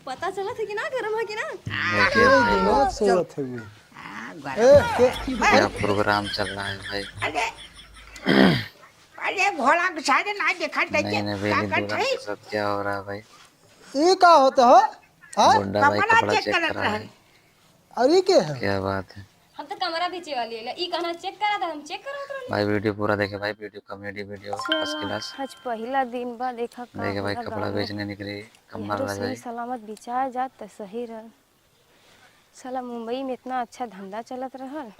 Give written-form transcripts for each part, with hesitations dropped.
पता चला था कि ना गरम है कि ना। देखिए भाई दिमाग सोत है वो। क्या प्रोग्राम चल रहा है भाई। अरे अरे घोड़ा के सारे ना देखा नई देखिए क्या नवेली करते दुल्हन है। के साथ क्या हो रहा है भाई। ये का होता है? हाँ? गुड्डा भाई कपड़ा कपड़ा चेक चेक करत करा रहे। है। और ये क्या है? क्या बात है हम तो कमरा बेचे वाली है ई कहना चेक करा था हम चेक करा था। भाई। वीडियो पूरा देखे भाई, वीडियो कॉमेडी वीडियो फर्स्ट चला क्लास। आज पहला दिन बा देखा का देखे भाई होला कपड़ा गाँव में। बेचने निकली कमल यारो राज सही भाई। सलामत बिचाया जात त सही रह। साला मुंबई में इतना अच्छा धंधा चलत रहल।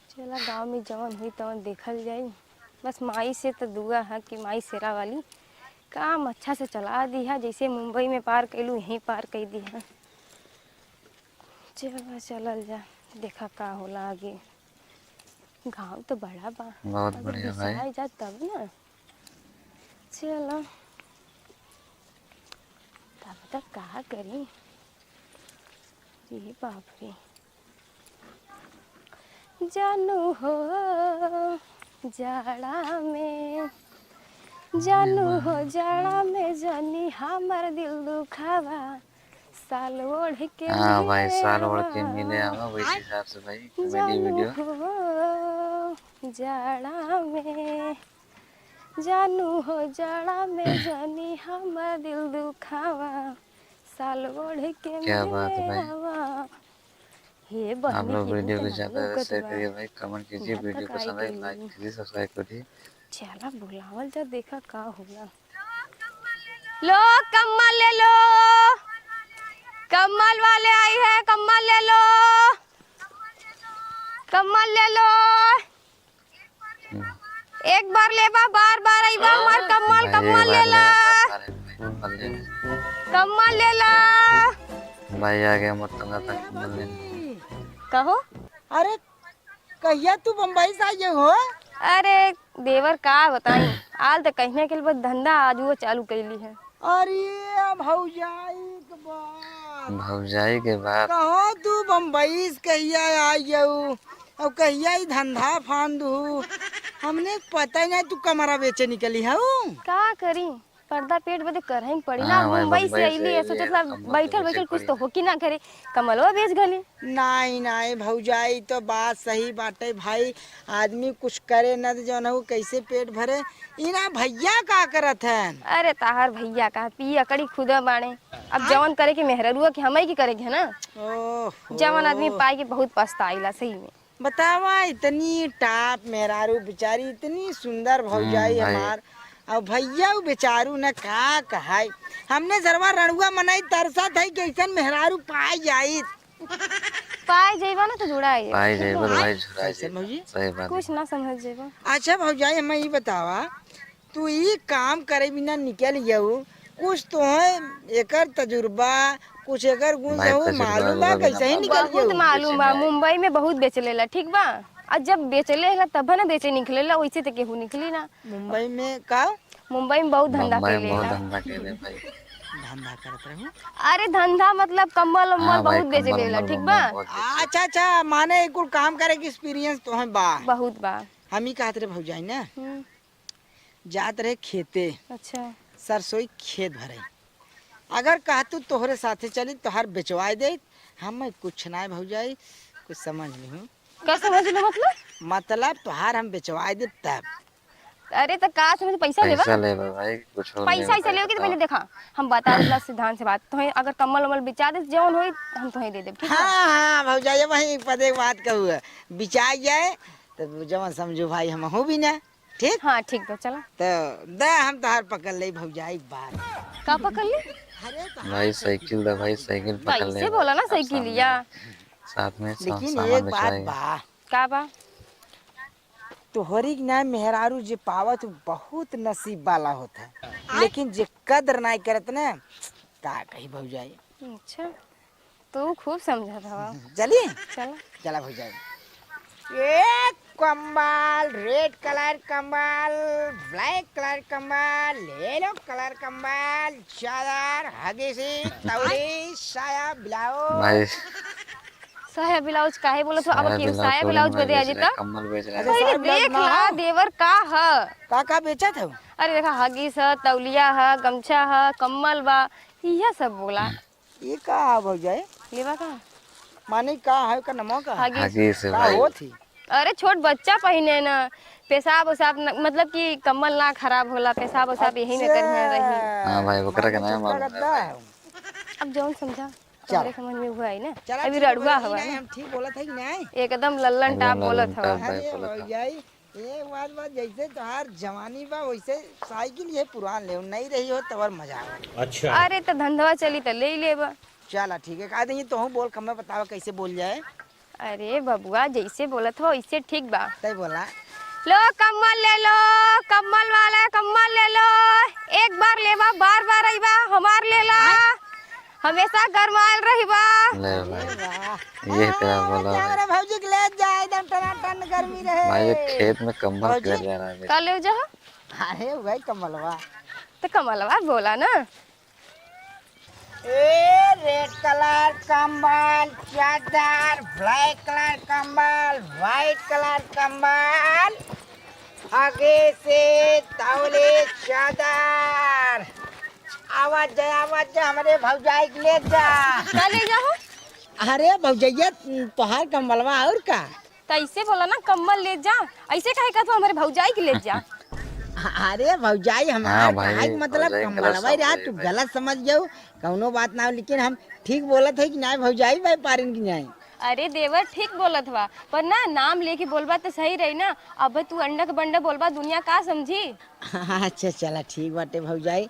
चला गांव में जवन हुई तवन देखल जाई। बस माई से तो दुआ है कि माई सेरा वाली काम अच्छा से चला दी है। जैसे मुंबई में पार कैलू यहीं पार कर दी है। चल चलल जा देखा का होला आगे। गांव तो बड़ा बा, बहुत अगर बढ़िया भाई। बिसाए जा तब ना। चलो तब तक कहा करी। ये बाप रे जानू हो जाड़ा में, जानू हो जाड़ा में जानी हमर दिल दुखावा। साल ओढ़ के हाँ भाई साल ओढ़ के मिले मिले आवा वैसे हिसाब से भाई कॉमेडी जानू वीडियो। हो जाड़ा में, जानू हो जाड़ा में जानी हमर दिल दुखावा। साल ओढ़ के क्या बात है मिले भाई। आवा। हे आप बहनी लोग केहू वीडियो तो को ना ज़्यादा लौकत शेयर बा। करिए भाई, कमेंट कीजिए, यहाँ वीडियो तक आई पसंद आए लाइक गई। कीजिए, सब्सक्राइब करिए। चला बुलावल जा देखा का होला। लो कम्मल ले लो, कम्मल वाले आई है, कम्मल ले लो, कम्मल ले लो। एक बार लेबा बार बार आईबा हमार कम्मल, भाई एक कम्मल ले बार ला, ले बार भाई कम्बल ले ले। कम्मल ले ला। भाई आ गया मतंगा था कम्बल लेने। कहो अरे कहिया तू बम्बई से आई हो। अरे देवर का बताई आल तो कहीं के लिए बस धंधा आज वो चालू कैली है। अरे भौजाई के बात भौजाई के बाद कहो तू बम्बई से कहिया आई हो और कहिया ही धंधा फांदू। हमने पता ही नहीं तू कमरा बेचे निकली है। का करी पर्दा पेट बदे करही पड़ी ना। हाँ भाई मुंबई से बम्बई अइली है अइली सोचत है, ला कम्बल तो बैठल बेचे बैठल कुछ पड़ी। तो हो कि ना करे। कमलवा बेच गली। नहीं नहीं भौजाई तो बात सही बाटे भाई। आदमी कुछ करे न तो जौन हो कैसे पेट भरे। इना भैया का करत है। अरे ताहर भैया का पिया कड़ी खुदा बाणे। अब जवन करे के मेहररुआ के हमई की करे के है ना। ओहो जवन आदमी पाई के बहुत पछताइला सही में। बतावा इतनी टाप मेहरारू बेचारी इतनी सुंदर भौजाई भाई हमार और भैया उ बेचारू न का कहाई। हमने जरवा रणुआ मनाई तरसा था कि ऐसा मेहरारू पाई जाई। पाई जेबा ना तो जुड़ाई भाई जेबर भाई झुरा कैसे जेबर भौजी? सही बात कुछ ना समझ जेबा। अच्छा भौजाई हमें ये बतावा तू ये काम करे बिना निकल जाऊ कुछ तो है एकर तजुर्बा कुछ एकर गुण भाई हो तजुर्बा मालूम बा उजुर्बा बिना कैसे ही मालूम निकल बहुत जाऊ। मालूम बा बेचने आई। मुंबई में बहुत बेचलेला ठीक बा। और जब बेचलेला तब ना बेचे निकलेला वैसे तो केहू निकली ना। मुंबई में का मुंबई में बहुत धंधा मुंबई में बहुत कैलेला। धंधा केले भाई। धंधा करत रहूं। अरे धंधा मतलब कम्बल उम्बल हाँ भाई बहुत बेच कम्बल लेला उम्बल ठीक मुंबई बा। में बहुत बेचे। अच्छा अच्छा माने कुल काम करे के एक्सपीरियंस तो है बा। बहुत बा। हम ही कहत रहे भौजाई ना हम्म, जात रहे खेते अच्छा सरसोई खेत भरे। अगर कहतू तोहरे साथे चली तोहर बेचवाए दे। हम कुछ ना भौजाई कुछ समझ नहीं हूँ। क्या समझ लो मतलब तोहार हम बेचवाए दे तब। अरे तो का समझ पैसा लेबा। पैसा ले भाई कुछ और ले पैसा ऐसा भाई लेओगे तो बताओ। पहले देखा हम बता देला सिद्धांत से बात तो अगर कम्बल उम्बल बेचा दे जौन होई हम तुम्हें दे देब ठीक बा। हाँ हाँ भौजाई वही पदे बात कहू बिचाई जाए तो जवन समझो भाई हम हो भी ना ठीक। हाँ ठीक बा चला। तो दे हम तोहार पकड़ ले भौजाई बात। का पकड़ ली अरे भाई साइकिल दे भाई साइकिल पकड़ ले कैसे बोला ना आप साइकिलिया। साथ में लेकिन सामान एक बात बेचवाएगा। बा का बा तोहरी ना मेहरारू जे पावत उ बहुत नसीब वाला होता है। लेकिन जे कदर नहीं करत ना का कही भौजाई। अच्छा तू खूब समझा था। चली चला चला भौजाई। एक कम्बल रेड कलर कम्बल ब्लैक कलर कम्बल येलो कलर कम्बल चादर हगीसी तौली साया ब्लाउज। भाई साया ब्लाउज काहे बोला तो अब साया के ब्लाउज साया थोड़ी ब्लाउज भाई बदे आ बेच रहा है, जेता। कम्बल बेच रहा अरे है। साया अरे ब्लाउज देख ना ला हो। देवर का है। का बेचा था अरे देखा हगीस है तौलिया है गमछा है कम्बल बा यह सब बोला। ये का है भौजाई? लेवा का माने का है का नमो का हगी। हगी से का भाई। हो थी? अरे छोट बच्चा पहिने न पेशाब उसाब मतलब कि कम्मल ना खराब होला, पेशाब उसाब यही में करिया रही। हाँ भाई, ओकरा के ना मालूम है। अब जौन समझा तुम्हारे समझ में हुआ है ना। चला अभी ठीक है, रड़ुआ बोला, हवा नहीं, ना, हम ठीक बोला था कि नहीं? एकदम लल्लन टाप बोलत हवा। भाई अरे बोला था। भौजाई ये बात जैसे तोहार जवानी बा वैसे साइकिल ये पुरान ले नहीं रही हो तवर मजा आवे। अरे तो धंधवा चली तो ले ही लेबा। चला ठीक है, कहा देंगे तो हूँ बोल कम बतावा कैसे बोल जाए। अरे बबुआ जैसे बोलत हो इससे ठीक बा। सही बोला। लो कम्मल ले लो, कम्मल वाला कम्मल ले लो, एक बार लेबा बार बार आईबा, हमार ले ला, हमेशा गरमायल रहीबा। ले भाई, ये तेरा बोला भाई। हमारे भौजी के ले जाए एकदम टनाटन गर्मी रहे। भाई ये खेत में कम्बल कर जा रहा है। का ले जा अरे भाई कमलवा तो कमलवा बोला ना। ए रेड कलर कंबल चादर, ब्लैक कलर कंबल, व्हाइट कलर कंबल, आगे से तौले चादर। आवाज हमारे भौजाई के ले जा। का ले जाओ? अरे भौजैया तोहार कंबलवा और का? तो ऐसे बोला ना कम्मल ले जा, ऐसे कहे का तो हमारे भौजाई के ले जा। अरे भौजाई हाँ हमार भाई, कहा मतलब भौजाई कंबलवा गलत रहा समझ तू गई गलत समझ जाऊ कौनो बात ना हो, लेकिन हम ठीक बोलत है कि नहीं भौजाई भाई पारिन की नहीं। अरे देवर ठीक बोलत हुआ पर ना नाम लेके बोलबा तो सही रही ना। अब तू अंडक बंडक बोलबा दुनिया का समझी। अच्छा चला ठीक बाटे भौजाई,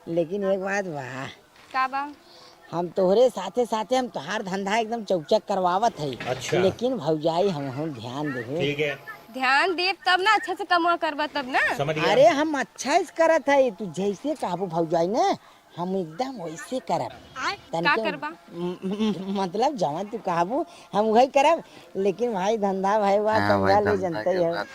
लेकिन एक बात बा, का बा? हम तोहरे साथे साथे हम तोहार धंधा एकदम चौचक करवावत है। अच्छा। लेकिन भौजाई हम ध्यान देबो। ठीक है, ध्यान दे तब ना अच्छा से कमा करबा तब ना। समझ गया। अरे हम अच्छा इस करत है, तू जैसे कहबो भौजाई ने हम एकदम वैसे करब। का करबा? मतलब जवन तू कहबो हम वही करब, लेकिन भाई धंधा भाई बा हाँ भाई, समझा ले धंधा जनते के हो। बात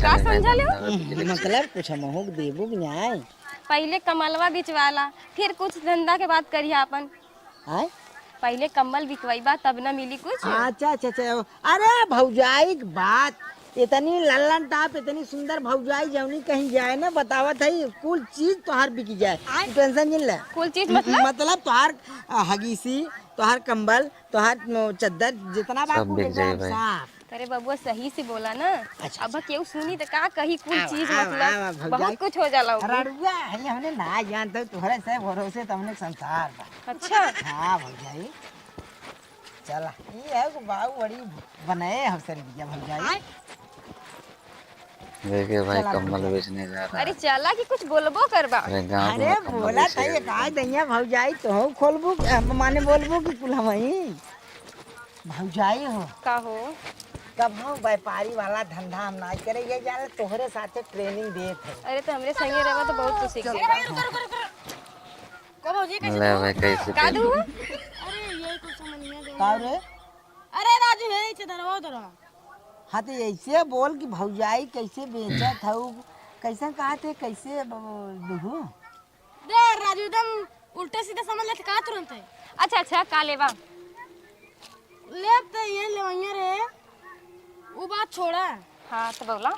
का समझा ले? मतलब कुछ हमहू के देबो कि नहीं? पहले कमलवा बिचवाला फिर कुछ धंधा के बात करिया अपन। आय पहले कम्बल बिकवाईबा तब ना मिली कुछ। अच्छा अच्छा अच्छा। अरे भौजाई की बात इतनी लल्लन टाप इतनी सुंदर भौजाई जौनी कहीं जाए ना बतावत है कुल चीज तोहार बिक जाए, तू टेंशन नहीं ले। कुल चीज मतलब तोहार हगीसी, तोहार कंबल, तोहार चद्दर जितना बात सब बिक जाए भाई। साफ। अरे बबुआ सही से बोला ना। अच्छा। अब केहू सुनी तो का कही कुल चीज आवा, मतलब भौजाई। बहुत कुछ हो जाला उ। रड़ुआ है हमने ना जानते तोहरे से भरोसे तुमने संसार बा। अच्छा हाँ भौजाई चला ये है कि बाबू बड़ी बनाए अवसर दिया भौजाई। देखिए भाई कम्बल बेचने जा रहा है। अरे चला कि कुछ बोलबो करबा। अरे गाँव अरे में कम्बल बोला था ये बेचेगा। कहा दैया भौजाई तो खोलबू माने बोलबू कि कुल हम ही भौजाई हो। का हो? कब हम व्यापारी वाला धंधा हम ना करे ये जाला तोहरे साथे ट्रेनिंग देत है। अरे तो हमरे संगे रहबा तो बहुत कुछ सीख चल, लेबा। ले भाई कैसे का दू? का रे? अरे राजू है चदरवा उधर। हाँ तो ऐसे बोल कि भौजाई कैसे बेचत हऊ, कैसे कहा थे कैसे दुहू? दे राजू एकदम उल्टे सीधे समझ ले का तुरंत है। अच्छा अच्छा का लेबा? ले तो ये लेवैया रे वो बात छोड़ा। हाँ तो बोला।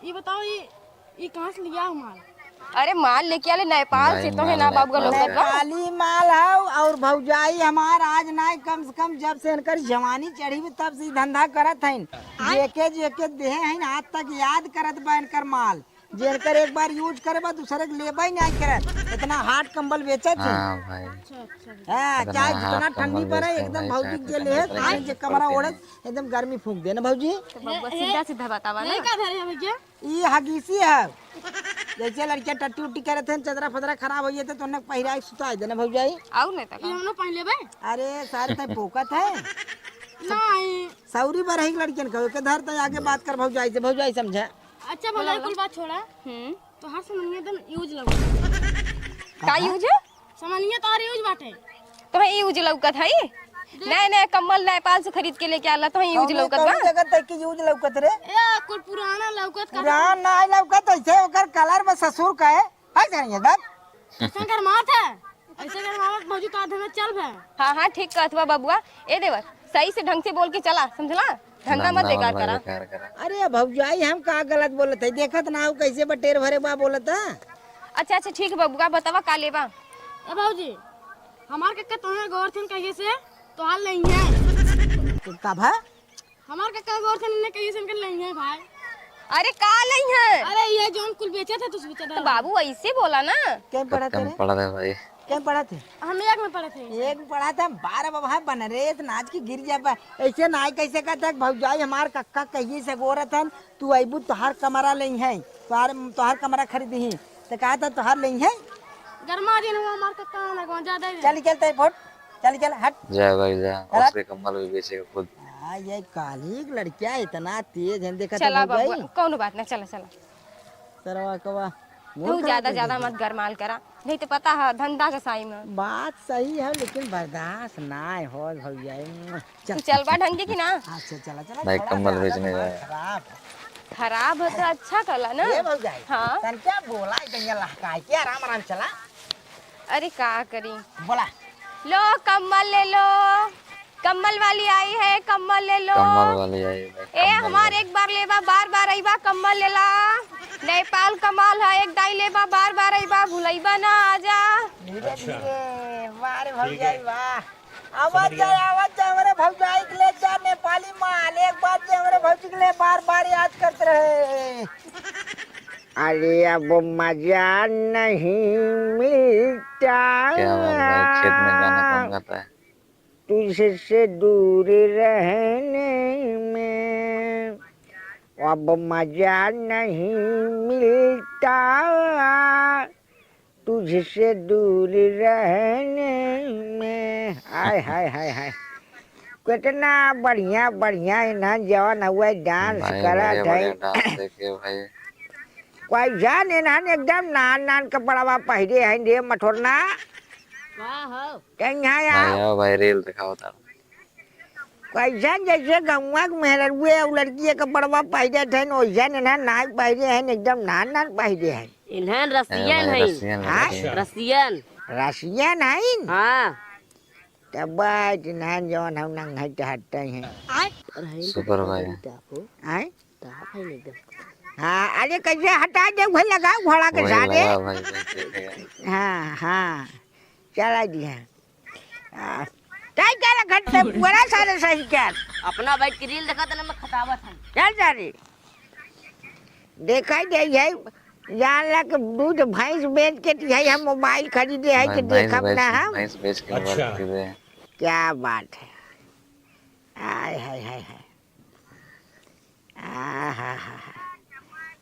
ये बताओ ये कहाँ से लिया हमारा? अरे माल लेके आले नेपाल से तो है ना बाबू का लोग बा। काली माल है और भौजाई हमार आज ना कम से कम जब से इनकर जवानी चढ़ी हुई तब से धंधा करत है। जेके देहे हैं आज तक याद करत बा इनकर माल, जेकर एक बार यूज करे बा दूसरे के लेबा ही नहीं करत। इतना हार्ड कंबल बेचत है। हाँ भाई। हाँ इतना चाहे hard जितना ठंडी कंबल पड़े बेचते हैं एकदम भाई, भौजी चाहे जे ठंडी ले पड़े, जे कमरा पड़ती ओढ़त एकदम गर्मी फूंक देना भौजी। तो बबुआ सीधा सीधा बतावा ना। नहीं का धरे है भैया? ये हगीसी है, जैसे लड़कियां टट्टी उट्टी करत हैं चदरा फदरा खराब हो जाते तो उन्हें पहिरा सुता देना भौजाई। आउ नहीं तो ये हम लोग पहन लेबे? अरे सारे तय पोकत है नहीं। सौरी पर है लड़कियन कहो के धर तय आगे बात कर भौजाई से, भौजाई समझा। अच्छा भला कुल बात छोड़ा हम्म तो हर समनिया एकदम यूज लगा। का यूज है? समनिया तो यूज बाटे। तो है यूज लौकत है। नए नए कम्बल नेपाल से खरीद के लेके आला तो है यूज लौकत बा। जगह तक की यूज लौकत रे ए कुल पुराना लौकत का पुरान ना लौकत ऐसे ओकर कलर में ससुर का है करेंगे बात। ऐसे कर मारत है। ऐसे कर मारत भौजी का धंधा चल भे। हाँ हाँ ठीक कहत बा बबुआ। ए देवर सही से ढंग से बोल के चला समझला, धंधा मत बेकार भाई करा। बेकार करा। अरे भौजाई हम का गलत बोलत है देखत ना हो कैसे बटेर भरे बा बोलत है। अच्छा अच्छा ठीक है बबुआ बतावा का लेबा। ए भौजी हमार कक्का तुम्हें गौर थे कहिए से तो हाल नहीं है। कब है हमार कक्का गौर थे ने कहिए से इनके नहीं है भाई। अरे का नहीं है? अरे ये जोन कुल बेचे थे तुझ बेचा तो बाबू ऐसे बोला ना। क्या पढ़ा थे कम पढ़ा था भाई। क्या पढ़ा थे? हम एक में पढ़े थे। एक पढ़ा था 12 बाबा बन रे नाच की गिर जा ऐसे नाई कैसे कहता भौजाई हमार कक्का कहिए से गोरत हन तू अबू तोहार कमरा नहीं है तोहार कमरा खरीदी ही तो कहा था तोहार नहीं है गरमा दिन हुआ हमार कक्का ना गो ज्यादा चल चलते फोट चल हट जा भाई जा, उसके कम्बल भी बेचेगा खुद। हाँ ये काली लड़कियां इतना तेज है देखा चला बाबू कौन बात ना, चला चला। सरवा कवा तू ज्यादा मत गरमाल करा, नहीं तो पता है धंधा के साई में। बात सही है लेकिन बर्दाश्त ना हो भौजाई। तू चल बा ढंगे की ना। अच्छा चला चला भाई कम्बल बेचने जाए। खराब है तो अच्छा कला ना। ये भौजाई हाँ तन क्या बोला इतना लहका के आराम चला। अरे का करी, बोला लो कम्बल ले लो, कम्बल वाली आई है कम्बल ले लो। कम्बल वाली आई भाई। ए हमार एक बार लेबा बार बार आईबा कम्बल लेला। नेपाल कमाल है, एक दाई लेबा बार बार आईबा भुलैबा ना आजा। धीरे धीरे मारे भौजाई वाह आवाज जाए हमारे भौजाई के लिए जा नेपाली माल एक बात से हमारे भौजी के लिए बार बार याद करते रहे। अरे अब मजा नहीं मिलता क्या बात भाई, खेत में जाना कौन करता है? तुझसे दूर रहने में अब मजा नहीं मिलता तुझसे दूर रहने में। हाय हाय हाय हाय कितना बढ़िया बढ़िया इन्हें जवान हुआ डांस करा था। डांस देखे भाई। कोई जान इन्हें एकदम नान नान कपड़ा पहरे हैं दे मठोरना कहीं आओ भाई रील दिखाओ था। कैसा जैसे गौवा मेहर हुए लड़की का बड़वा पहरे थे वैसा इन्हें नाक पहरे हैं एकदम नान नान पहरे हैं। इन्हें रसियन है, रसियन रसियन है। हाँ तब इन्हें जवान हम नंग है चाहते हैं सुपर भाई। आए हाँ अरे कैसे हटा दे भाई लगाओ घोड़ा के सारे। हाँ हाँ चला दिया क्या रखत से पूरा सारे सही कर अपना बैठ के रील देखा था ना मैं खतावत हूँ। चल सारे देखा दे है जान ला के दूध भैंस बेच के यही हम मोबाइल खरीदे है कि देखा ना हम भैंस बेच के मोबाइल खरीदे। क्या बात है। हाय हाय हाय हाय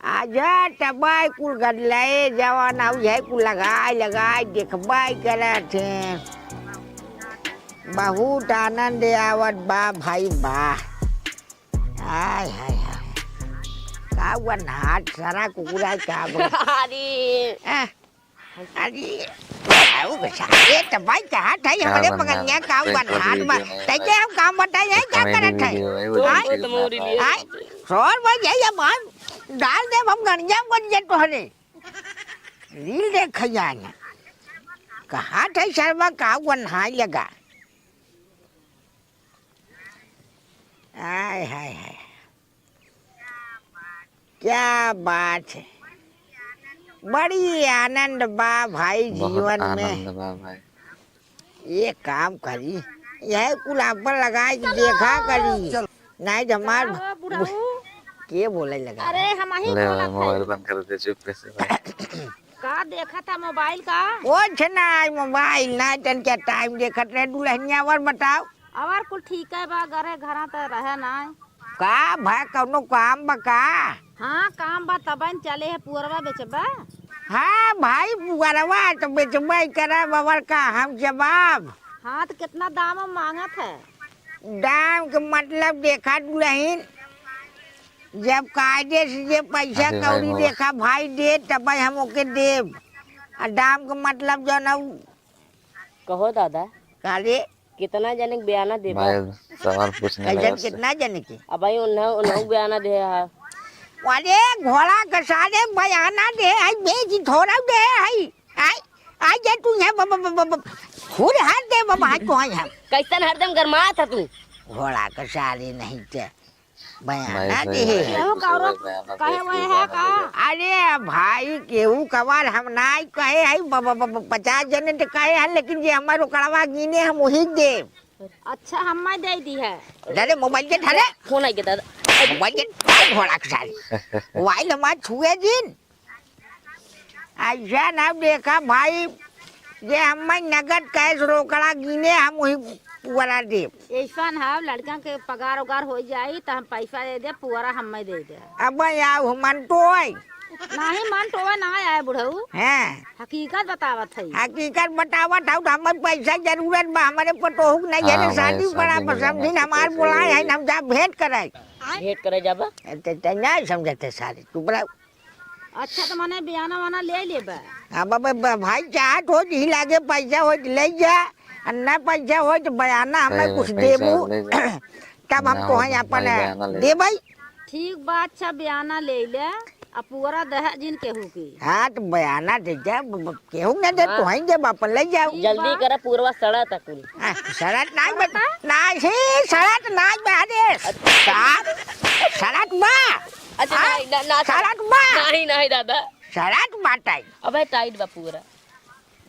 आजा टबाई कुल गदलाए जवान आउ है कुल लगाए लगाए देखबाई करे थे बहुत आनंद आवत बा भाई बा। हाय हाय हाय का वन हाथ सारा कुकुरा का अरे अरे आओ बेटा ये टबाई का हाथ है हमारे पगनिया का वन हाथ बा तैके हम काम बताए हैं क्या करत है। हाय सर भाई ये मान डाल दे हम गणिया बन जे तोहरे रील देख जाना कहा थे शर्मा का वन हाय लगा। हाय हाय हाय क्या बात है बड़ी आनंद बा भाई जीवन में। ये काम करी यह कुल पर लगाए देखा करी नहीं तो हमार के बोले लगा। अरे हम ही मोबाइल बंद कर दे चुप से भाई। का देखा था मोबाइल का? वो छना मोबाइल ना तन क्या टाइम देखत रहे दुल्हनिया और बताओ और कुल ठीक है बा घरे घरा तो रहे ना का भाई कौनो काम बका। हाँ काम बा तबन चले है पुअरवा बेचबा। हाँ भाई पुअरवा तो बेचबा करा बाबर का हम जवाब। हाँ तो कितना दाम मांगत है? दाम के मतलब देखा दुल्हन जब कायदे से जे पैसा कौड़ी देखा भाई दे तब हम ओके देव। दाम का मतलब जो ना कहो दादा काले कितना जने के बयाना दे सवाल पूछने लगा कितना जने के अब भाई उन्हें बयाना दे है वाले घोड़ा के सारे बयाना दे आई बेच थोड़ा दे आई आई आई जे तू है खुद हाथ दे बाबा हाथ को हम कैसन हरदम गरमा था तू। घोड़ा के सारे नहीं थे बयाना भाई दे। केहू कौरो कहे वह है का? अरे भाई केहू कवार हम ना कहे है 50 जने तो कहे है, लेकिन जे हमार ओकड़वा गिने हम वही दे। अच्छा हम्मा दे दी है। अरे मोबाइल के थारे फोन आई गया दादा। मोबाइल के थारे घोड़ा के सारी मोबाइल हमार छुए जिन ऐसा ना देखा भाई, जे हमार नगद कैश रोकड़ा गिने हम वही पूरा दे। ऐसा है लड़का के पगार उगार हो जाई तो हम पैसा दे दे, पूरा हम्मा दे दे। अब यार मन तो नहीं मन टोवे ना आए बुढ़ऊ, है हकीकत बतावत है। हकीकत बतावत हूँ, हमारे पैसा जरूरत बा, हमारे पटोहू नहीं है हाँ, शादी भाई, बड़ा शादी में समझी जाना हमार तो बुलाए पैसा है, हम जा भेंट कराए। भेंट करे जाबा। नहीं समझते सारे तू बड़ा। अच्छा तो मने बयाना वाना ले लेबा। अब भाई चाहत हो जी लागे पैसा हो तो ले जा, और ना पैसा हो तो बयाना हमें सही कुछ में, देबू पैसा ले जा। तब ना हम हो कहें तो अपन भाई बयाना ले दे जा। भाई। ठीक बात, अच्छा बयाना ले ले अब पूरा दह जिन केहू की। हाँ तो बयाना दे जा, केहू ना दे तो ही जब अपन ले जाओ। जल्दी करा पूर्वा सड़ा तक कुल। शरत नहीं बता नहीं शरत नहीं बहादे शरत बा अच्छा नहीं ना शरत बा नहीं दादा। शरत बाटाई अबे टाइट बा पूरा।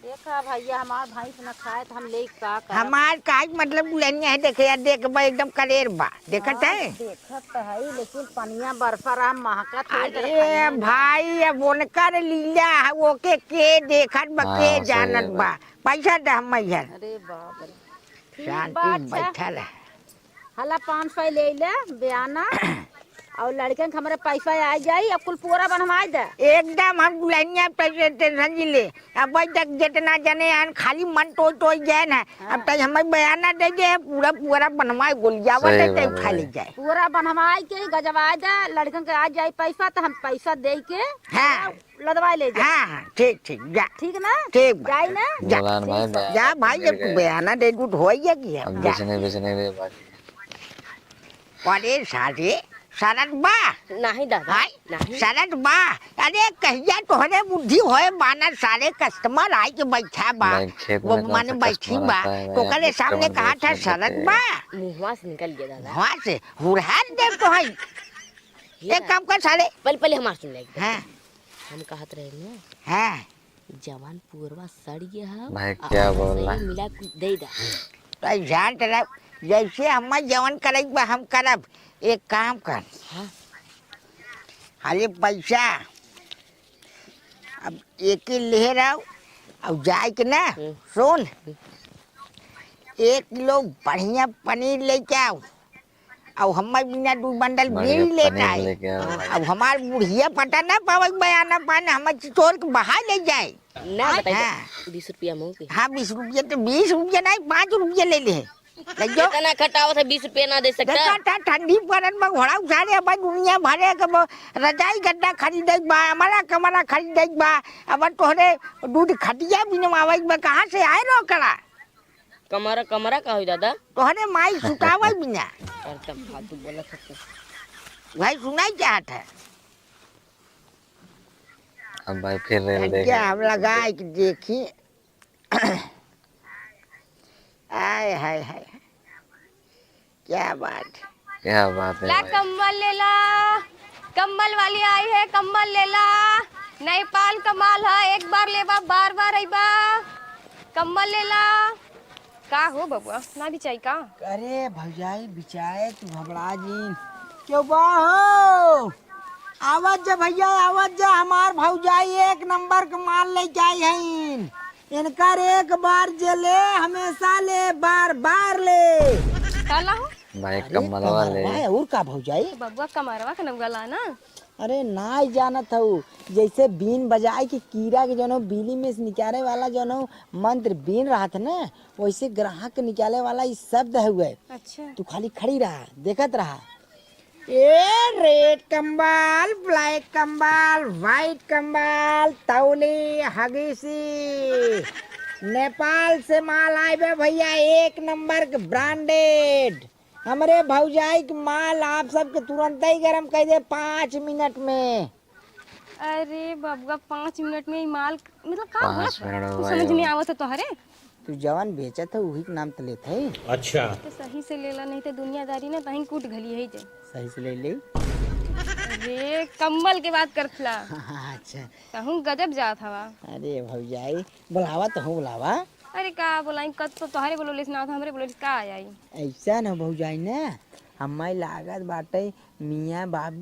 देखा भैया हमार भाई से न खाए तो हम ले का कर। हमार काज मतलब लेनी है, देखे यार देख बा एकदम कलेर बा देखत है। देखत तो है लेकिन पनिया बरसा रहा महकत है। अरे भाई अब उनकर लीला है, ओके के देखत बा के हाँ, सही जानत है बा। पैसा दे हम यार अरे बाप रे। ठीक शांति बात अच्छा। बैठल है। हला 500 ले ले बयाना और लड़कन के हमारे पैसा आ जाई, अब कुल पूरा बनवाई दे। एकदम हम दुल्हनिया पैसे टेंशन जी ले। अब तक जितना जने आन खाली मन तो जाए ना, अब तक हमें बयाना दे दे पूरा पूरा बनवाए गुलियावा सही दे बात है। खाली जाए। पूरा बनवाई के गजवाई दे, लड़कन के आ जाई पैसा तो हम पैसा दे के हाँ लदवाई ले जा। हाँ हाँ ठीक ठीक जा ठीक ना? ठीक बा। जाई ना? जा बोलान भाई बयाना जा भाई मिल जब गया। बयाना दे तू हो गया कि अब जा बेचने दे बाकी। अरे सारे शरत बा नहीं दादा भाई नहीं। शरत बा। अरे कहिया तोहरे बुद्धि होए बाना सारे कस्टमर आए के बैठा बा भाई, खेत में वो कौन माने सा बैठी customer बा आता है, तो भाई, कले आप सामने customer कहा था बहुत शरत होते बा मुंहवा से निकल गया दादा। वहाँ से हुरहार दे तो है। एक काम कर सारे पहले हमार सुन लेंगे। हाँ हम कहत रहे ना हाँ जवान पूर्वा सड़ गया है। भाई, क्या बोल रहा है? मिला दे दा। तो ध्यान तेरा जैसे हम जवन करे बा हम करब। एक काम कर हाँ। खाली पैसा अब एक ही ले रहा अब जाए के ना सुन 1 किलो बढ़िया पनीर लेके आओ, अब हमारे बिना 2 बंडल बीड़ी लेता पनीर है। लेके आओ भाई। अब हमार बुढ़िया पता ना पावे बयाना पाने हमारे चोर के बाहर ले जाए। ना बताइए हाँ। 20 रुपया मुँह के। हाँ 20 रुपये तो 20 रुपये नहीं 5 रुपये ले ले जो कितना खटावत है 20 रुपया ना दे सकता। देखा था ठंडी पड़न में घोड़ा उठारे अब दुनिया भरे के रजाई गड्ढा खरीदे बा, हमारा कमरा खरीदे बा। अब तोहरे दूध खटिया बिनवावे बा, कहाँ से आए रो करा कमरा कमरा का हो दादा। तोहरे माई सुतावे बिना। और तब फालतू बोला सकते। भाई सुनाई चाहत है अब भाई फिर रेल देख। क्या हम लगाए कि देखी आय हाय हाय क्या बात क्या बात है ला भाई। कम्बल ले ला, कम्बल वाली आई है, कम्बल ले ला। नेपाल कमाल है, एक बार लेबा बार बार अइबा। कम्बल ले ला। का हो बबुआ ना भी चाहिए का? अरे भौजाई बिचाए तू घबरा जी क्यों बा हो आवाज जा भैया आवाज जा हमार भौजाई 1 नंबर के माल लेके आई हैं। इनकर एक बार जे ले हमेशा ले बार बार ले। काला हो भाई कमल वाले और का भौजाई बबुआ कमरवा के नवगला ना। अरे नाई जानत हूँ जैसे बीन बजाए के कीड़ा के जो बिजली में से निकाले वाला जो मंत्र बीन रहा था ना, वैसे ग्राहक निकाले वाला इस शब्द हुए। अच्छा तू खाली खड़ी रहा देखत रहा। ए रेड कंबल ब्लैक कंबल व्हाइट कंबल तौली हगीसी नेपाल से माल आए बे भैया 1 नंबर के ब्रांडेड। हमारे भौजाई के माल आप सबके तुरंत ही गरम कर दे 5 मिनट में। अरे बबुआ 5 मिनट में ही माल मतलब का 5 मिनट में कुछ भाई समझ नहीं आवत है तोहरे। तू जवान बेचत है वही के नाम तो लेते है। तो सही से लेला, नहीं तो दुनियादारी ना तहीं कूट घली है जे। सही से ले ले। अरे कम्बल के बात करथला। अच्छा। कहूँ गजब जात हवा। अरे भौजाई बुलावा तो हूँ बुलावा। अरे का बोलाई, कद तो तोहरे बोलोलिस ना, तो हमरे बोलोलिस का आई। ऐसा न भौजाई ने हमें लागत बाटे मियाँ बाप